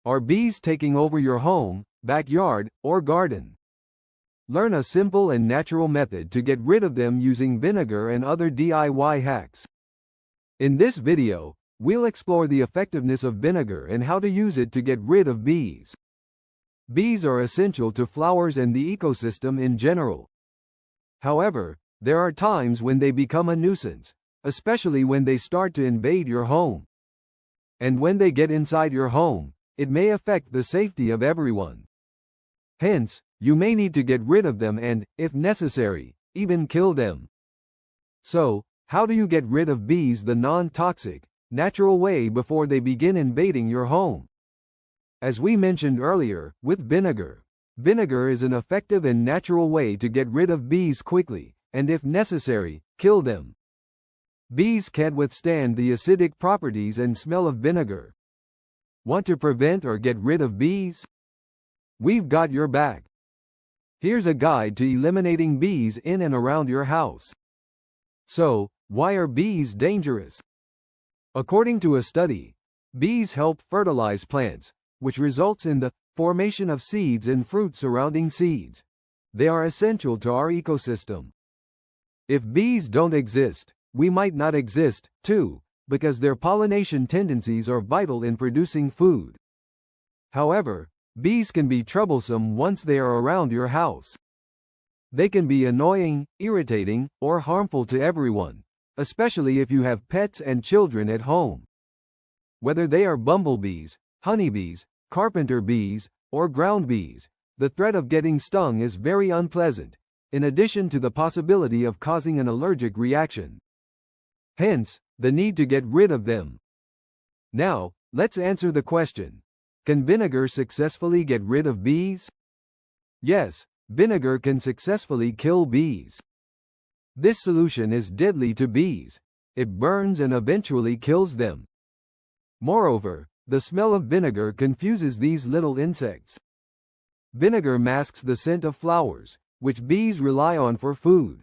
Are bees taking over your home, backyard, or garden? Learn a simple and natural method to get rid of them using vinegar and other DIY hacks. In this video, we'll explore the effectiveness of vinegar and how to use it to get rid of bees. Bees are essential to flowers and the ecosystem in general. However, there are times when they become a nuisance, especially when they start to invade your home. And when they get inside your home, it may affect the safety of everyone. Hence, you may need to get rid of them and, if necessary, even kill them. So, how do you get rid of bees the non-toxic, natural way before they begin invading your home? As we mentioned earlier, with vinegar. Vinegar is an effective and natural way to get rid of bees quickly, and if necessary, kill them. Bees can't withstand the acidic properties and smell of vinegar. Want to prevent or get rid of bees? We've got your back. Here's a guide to eliminating bees in and around your house. So, why are bees dangerous? According to a study, bees help fertilize plants, which results in the formation of seeds and fruit surrounding seeds. They are essential to our ecosystem. If bees don't exist, we might not exist, too, because their pollination tendencies are vital in producing food. However, bees can be troublesome once they are around your house. They can be annoying, irritating, or harmful to everyone, especially if you have pets and children at home. Whether they are bumblebees, honeybees, carpenter bees, or ground bees, the threat of getting stung is very unpleasant, in addition to the possibility of causing an allergic reaction. Hence, the need to get rid of them. Now, let's answer the question: can vinegar successfully get rid of bees? Yes, vinegar can successfully kill bees. This solution is deadly to bees. It burns and eventually kills them. Moreover, the smell of vinegar confuses these little insects. Vinegar masks the scent of flowers, which bees rely on for food.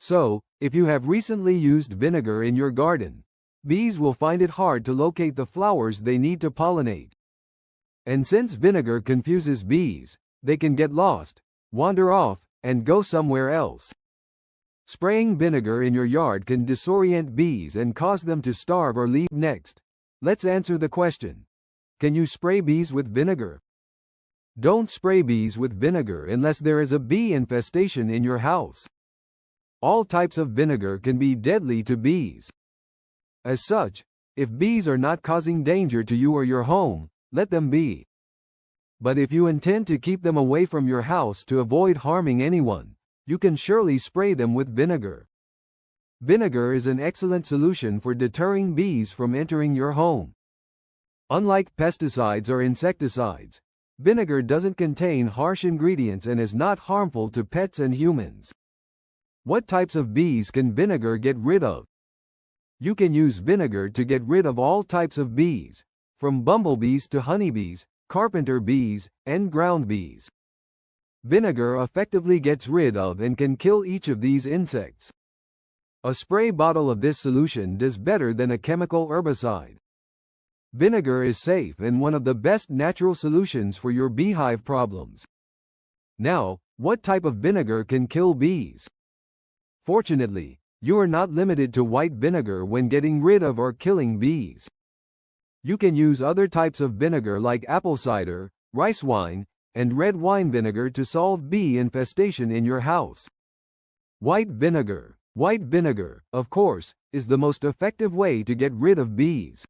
So, if you have recently used vinegar in your garden, bees will find it hard to locate the flowers they need to pollinate. And since vinegar confuses bees, they can get lost, wander off, and go somewhere else. Spraying vinegar in your yard can disorient bees and cause them to starve or leave. Next, let's answer the question: can you spray bees with vinegar? Don't spray bees with vinegar unless there is a bee infestation in your house. All types of vinegar can be deadly to bees. As such, if bees are not causing danger to you or your home, let them be. But if you intend to keep them away from your house to avoid harming anyone, you can surely spray them with vinegar. Vinegar is an excellent solution for deterring bees from entering your home. Unlike pesticides or insecticides, vinegar doesn't contain harsh ingredients and is not harmful to pets and humans. What types of bees can vinegar get rid of? You can use vinegar to get rid of all types of bees, from bumblebees to honeybees, carpenter bees, and ground bees. Vinegar effectively gets rid of and can kill each of these insects. A spray bottle of this solution does better than a chemical herbicide. Vinegar is safe and one of the best natural solutions for your beehive problems. Now, what type of vinegar can kill bees? Fortunately, you are not limited to white vinegar when getting rid of or killing bees. You can use other types of vinegar like apple cider, rice wine, and red wine vinegar to solve bee infestation in your house. White vinegar. White vinegar, of course, is the most effective way to get rid of bees.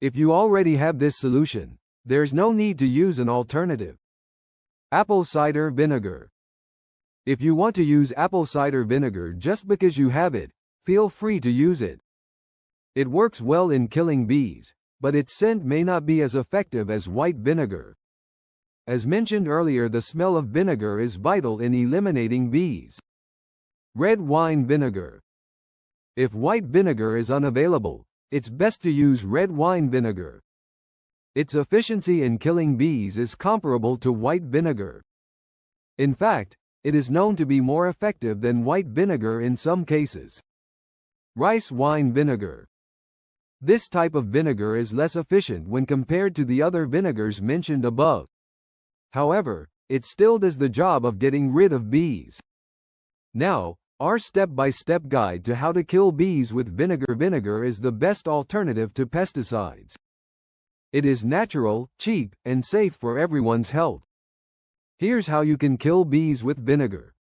If you already have this solution, there's no need to use an alternative. Apple cider vinegar. If you want to use apple cider vinegar just because you have it, feel free to use it. It works well in killing bees, but its scent may not be as effective as white vinegar. As mentioned earlier, the smell of vinegar is vital in eliminating bees. Red wine vinegar. If white vinegar is unavailable, it's best to use red wine vinegar. Its efficiency in killing bees is comparable to white vinegar. In fact, it is known to be more effective than white vinegar in some cases. Rice wine vinegar. This type of vinegar is less efficient when compared to the other vinegars mentioned above. However, it still does the job of getting rid of bees. Now, our step-by-step guide to how to kill bees with vinegar. Vinegar is the best alternative to pesticides. It is natural, cheap, and safe for everyone's health. Here's how you can kill bees with vinegar.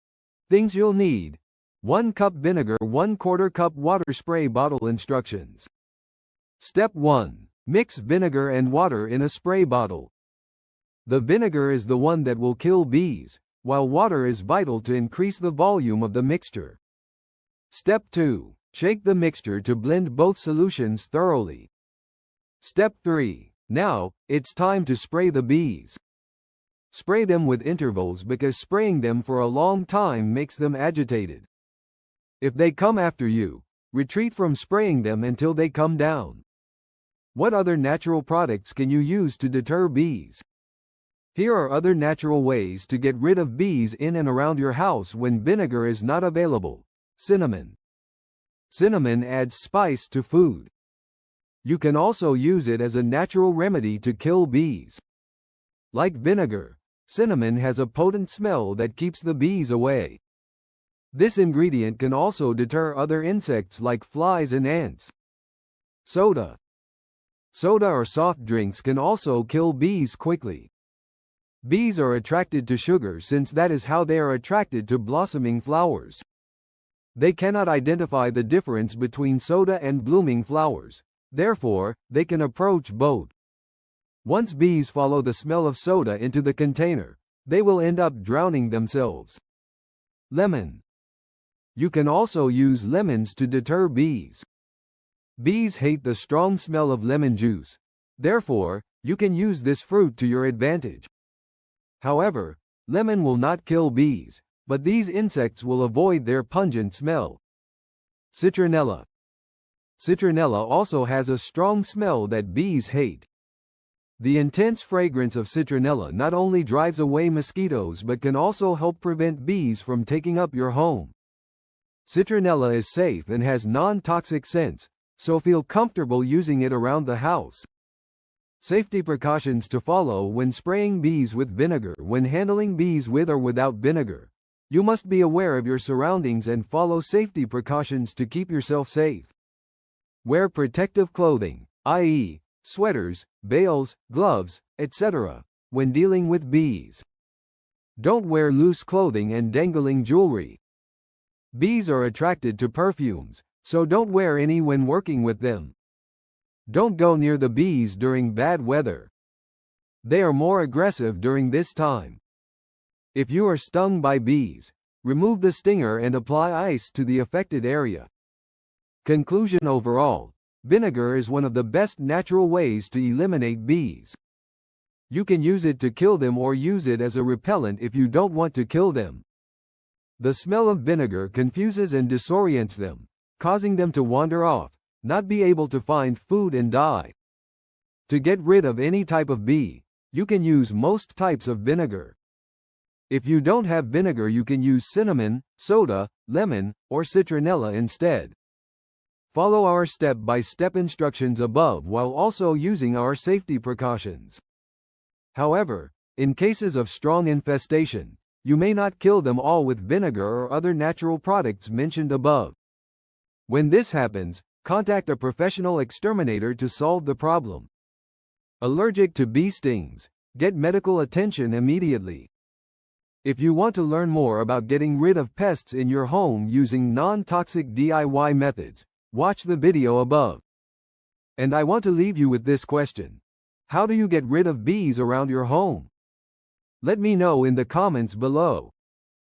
Things you'll need: 1 cup vinegar, 1/4 cup water, spray bottle. Instructions. Step 1. Mix vinegar and water in a spray bottle. The vinegar is the one that will kill bees, while water is vital to increase the volume of the mixture. Step 2. Shake the mixture to blend both solutions thoroughly. Step 3. Now, it's time to spray the bees. Spray them with intervals because spraying them for a long time makes them agitated. If they come after you, retreat from spraying them until they come down. What other natural products can you use to deter bees? Here are other natural ways to get rid of bees in and around your house when vinegar is not available. Cinnamon. Cinnamon adds spice to food. You can also use it as a natural remedy to kill bees. Like vinegar, cinnamon has a potent smell that keeps the bees away. This ingredient can also deter other insects like flies and ants. Soda. Soda or soft drinks can also kill bees quickly. Bees are attracted to sugar since that is how they are attracted to blossoming flowers. They cannot identify the difference between soda and blooming flowers. Therefore, they can approach both. Once bees follow the smell of soda into the container, they will end up drowning themselves. Lemon. You can also use lemons to deter bees. Bees hate the strong smell of lemon juice. Therefore, you can use this fruit to your advantage. However, lemon will not kill bees, but these insects will avoid their pungent smell. Citronella. Citronella also has a strong smell that bees hate. The intense fragrance of citronella not only drives away mosquitoes but can also help prevent bees from taking up your home. Citronella is safe and has non-toxic scents, so feel comfortable using it around the house. Safety precautions to follow when spraying bees with vinegar. When handling bees with or without vinegar, you must be aware of your surroundings and follow safety precautions to keep yourself safe. Wear protective clothing, i.e., sweaters, veils, gloves, etc., when dealing with bees. Don't wear loose clothing and dangling jewelry. Bees are attracted to perfumes, so don't wear any when working with them. Don't go near the bees during bad weather. They are more aggressive during this time. If you are stung by bees, remove the stinger and apply ice to the affected area. Conclusion: overall, vinegar is one of the best natural ways to eliminate bees. You can use it to kill them or use it as a repellent if you don't want to kill them. The smell of vinegar confuses and disorients them, causing them to wander off, not be able to find food and die. To get rid of any type of bee, you can use most types of vinegar. If you don't have vinegar, you can use cinnamon, soda, lemon, or citronella instead. Follow our step-by-step instructions above while also using our safety precautions. However, in cases of strong infestation, you may not kill them all with vinegar or other natural products mentioned above. When this happens, contact a professional exterminator to solve the problem. Allergic to bee stings? Get medical attention immediately. If you want to learn more about getting rid of pests in your home using non-toxic DIY methods, watch the video above. And I want to leave you with this question: how do you get rid of bees around your home? Let me know in the comments below.